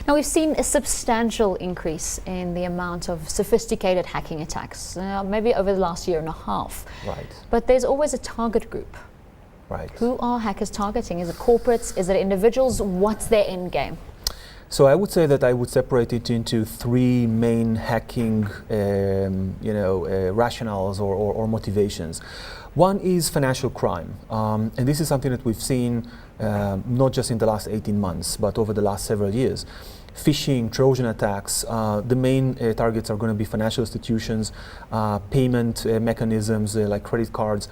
Now, we've seen a substantial increase in the amount of sophisticated hacking attacks, maybe over the last year and a half. Right. But there's always a target group. Right. Who are hackers targeting? Is it corporates? Is it individuals? What's their end game? So I would say that I would separate it into three main hacking rationales or motivations. One is financial crime, and this is something that we've seen not just in the last 18 months, but over the last several years. Phishing, Trojan attacks, the main targets are going to be financial institutions, payment mechanisms like credit cards,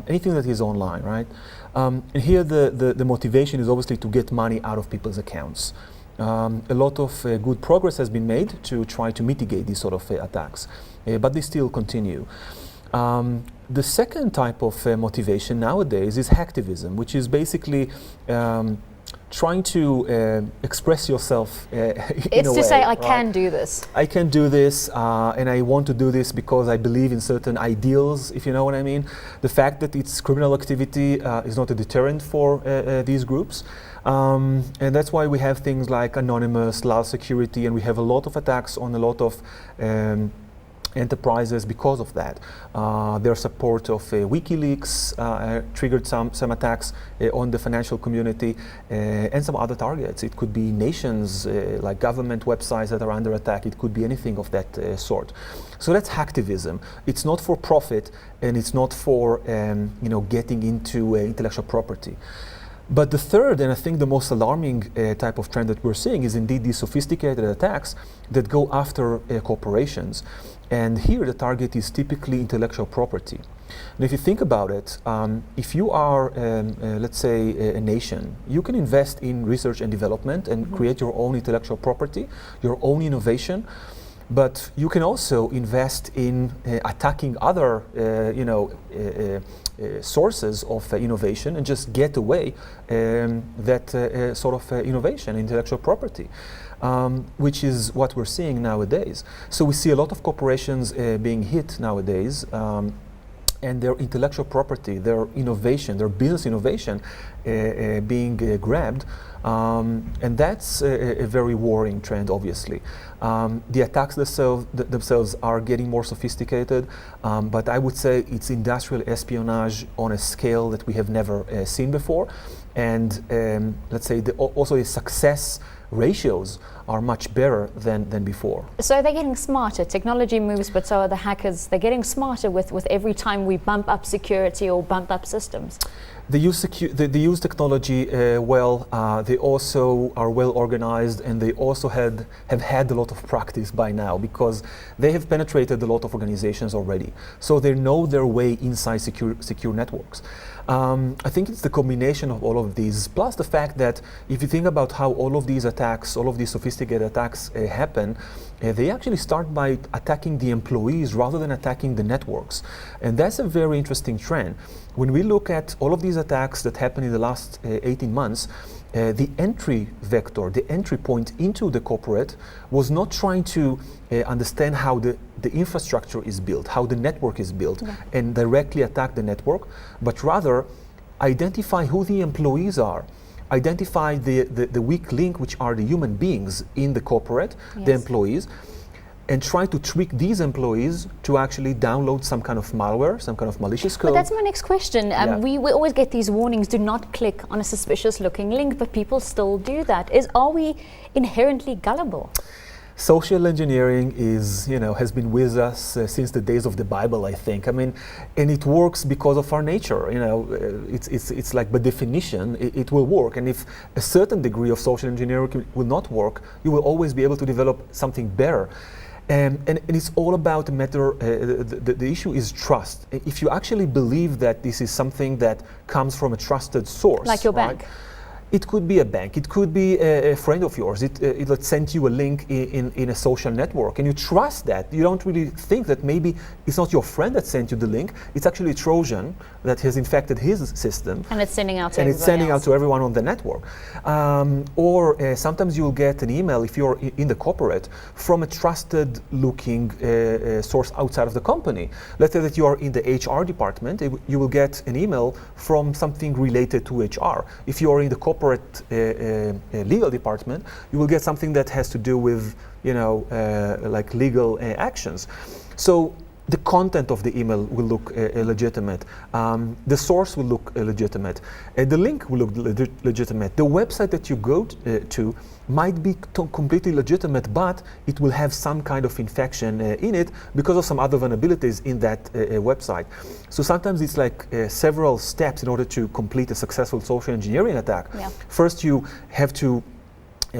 anything that is online, right? And here the motivation is obviously to get money out of people's accounts. A lot of good progress has been made to try to mitigate these sort of attacks, but they still continue. The second type of motivation nowadays is hacktivism, which is basically trying to express yourself in a way. It's to say, I can do this. I can do this, and I want to do this because I believe in certain ideals, if you know what I mean. The fact that it's criminal activity is not a deterrent for these groups. And that's why we have things like Anonymous, Lal Security, and we have a lot of attacks on a lot of enterprises because of that. Their support of WikiLeaks triggered some attacks on the financial community and some other targets. It could be nations, like government websites that are under attack. It could be anything of that sort. So that's hacktivism. It's not for profit, and it's not for getting into intellectual property. But the third, and I think the most alarming type of trend that we're seeing, is indeed these sophisticated attacks that go after corporations. And here the target is typically intellectual property. And if you think about it, if you are, let's say, a nation, you can invest in research and development and create your own intellectual property, your own innovation. But you can also invest in attacking other, sources of innovation and just get away that sort of innovation, intellectual property, which is what we're seeing nowadays. So we see a lot of corporations being hit nowadays, and their intellectual property, their innovation, their business innovation being grabbed. And that's a very worrying trend, obviously. The attacks themselves are getting more sophisticated, but I would say it's industrial espionage on a scale that we have never seen before. And let's say also the success ratios are much better than before. So they're getting smarter. Technology moves, but so are the hackers. They're getting smarter with every time we bump up security or bump up systems. They use technology well. They also are well organized, and they also have had a lot of practice by now because they have penetrated a lot of organizations already. So they know their way inside secure networks. I think it's the combination of all of these, plus the fact that if you think about how all of these attacks, all of these sophisticated attacks happen, they actually start by attacking the employees rather than attacking the networks. And that's a very interesting trend. When we look at all of these attacks that happened in the last 18 months, the entry vector, the entry point into the corporate was not trying to understand how the infrastructure is built, how the network is built, and directly attack the network, but rather identify who the employees are, identify the weak link, which are the human beings in the corporate, the employees, and try to trick these employees to actually download some kind of malware, some kind of malicious code. But that's my next question. We always get these warnings, do not click on a suspicious looking link, but people still do that. Are we inherently gullible? Social engineering has been with us since the days of the Bible, I think. I mean, and it works because of our nature. It's like by definition, it will work. And if a certain degree of social engineering will not work, you will always be able to develop something better. And it's all about the matter, the issue is trust. If you actually believe that this is something that comes from a trusted source. Like your right? bank. It could be a bank, it could be a friend of yours, it sent you a link in a social network, and you trust that. You don't really think that maybe it's not your friend that sent you the link, it's actually a Trojan that has infected his system. And it's sending out to and everybody it's sending else. out to everyone on the network. Or sometimes you'll get an email, if you're in the corporate, from a trusted looking source outside of the company. Let's say that you are in the HR department, you will get an email from something related to HR. If you are in the corporate corporate legal department, you will get something that has to do with, like legal actions. So the content of the email will look legitimate. The source will look legitimate. The link will look legitimate. The website that you go to might be completely legitimate, but it will have some kind of infection in it because of some other vulnerabilities in that website. So sometimes it's like several steps in order to complete a successful social engineering attack. Yeah. First, you have to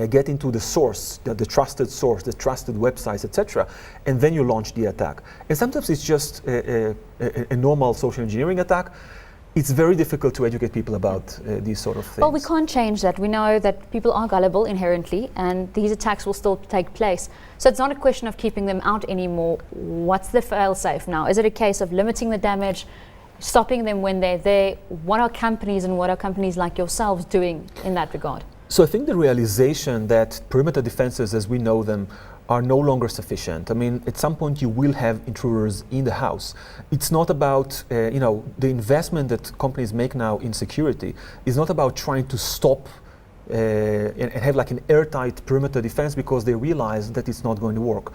get into the source, the trusted source, the trusted websites, etc., and then you launch the attack. And sometimes it's just a normal social engineering attack. It's very difficult to educate people about these sort of things. Well, we can't change that. We know that people are gullible inherently, and these attacks will still take place. So it's not a question of keeping them out anymore. What's the fail-safe now? Is it a case of limiting the damage, stopping them when they're there? What are companies like yourselves doing in that regard? So I think the realization that perimeter defenses as we know them are no longer sufficient. I mean, at some point you will have intruders in the house. It's not about, the investment that companies make now in security is not about trying to stop and have like an airtight perimeter defense because they realize that it's not going to work.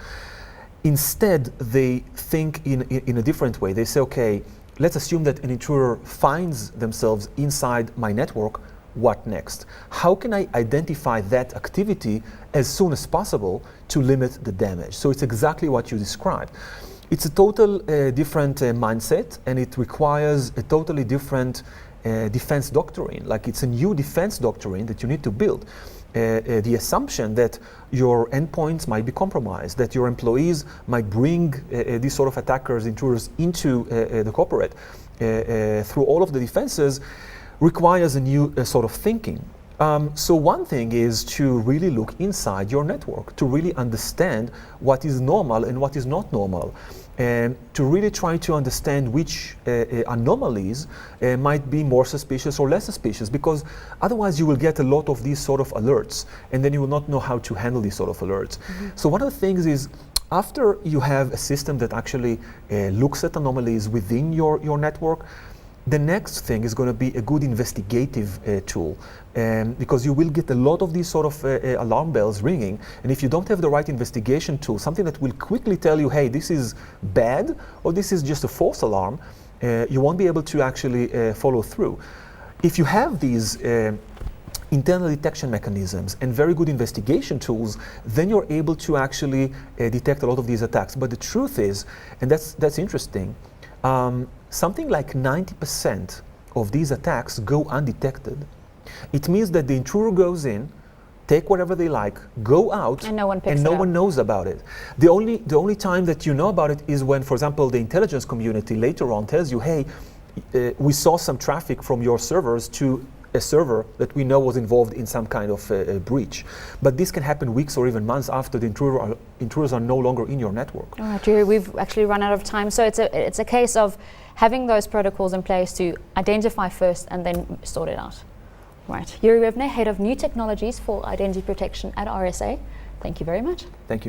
Instead, they think in a different way. They say, okay, let's assume that an intruder finds themselves inside my network. What next? How can I identify that activity as soon as possible to limit the damage? So it's exactly what you described. It's a total different mindset, and it requires a totally different defense doctrine. Like it's a new defense doctrine that you need to build. The assumption that your endpoints might be compromised, that your employees might bring these sort of attackers, intruders into the corporate through all of the defenses requires a new sort of thinking. So one thing is to really look inside your network, to really understand what is normal and what is not normal, and to really try to understand which anomalies might be more suspicious or less suspicious, because otherwise you will get a lot of these sort of alerts, and then you will not know how to handle these sort of alerts. Mm-hmm. So one of the things is, after you have a system that actually looks at anomalies within your network, the next thing is going to be a good investigative tool, because you will get a lot of these sort of alarm bells ringing, and if you don't have the right investigation tool, something that will quickly tell you, hey, this is bad or this is just a false alarm, you won't be able to actually follow through. If you have these internal detection mechanisms and very good investigation tools, then you're able to actually detect a lot of these attacks. But the truth is, and that's interesting, something like 90% of these attacks go undetected. It means that the intruder goes in, take whatever they like, go out, and no one knows about it. The only time that you know about it is when, for example, the intelligence community later on tells you, hey, we saw some traffic from your servers to a server that we know was involved in some kind of breach. But this can happen weeks or even months after the intruders are no longer in your network. All right, Uri, we've actually run out of time. So it's a case of having those protocols in place to identify first and then sort it out. Right. Uri Rivner, Head of New Technologies for Identity Protection at RSA. Thank you very much. Thank you.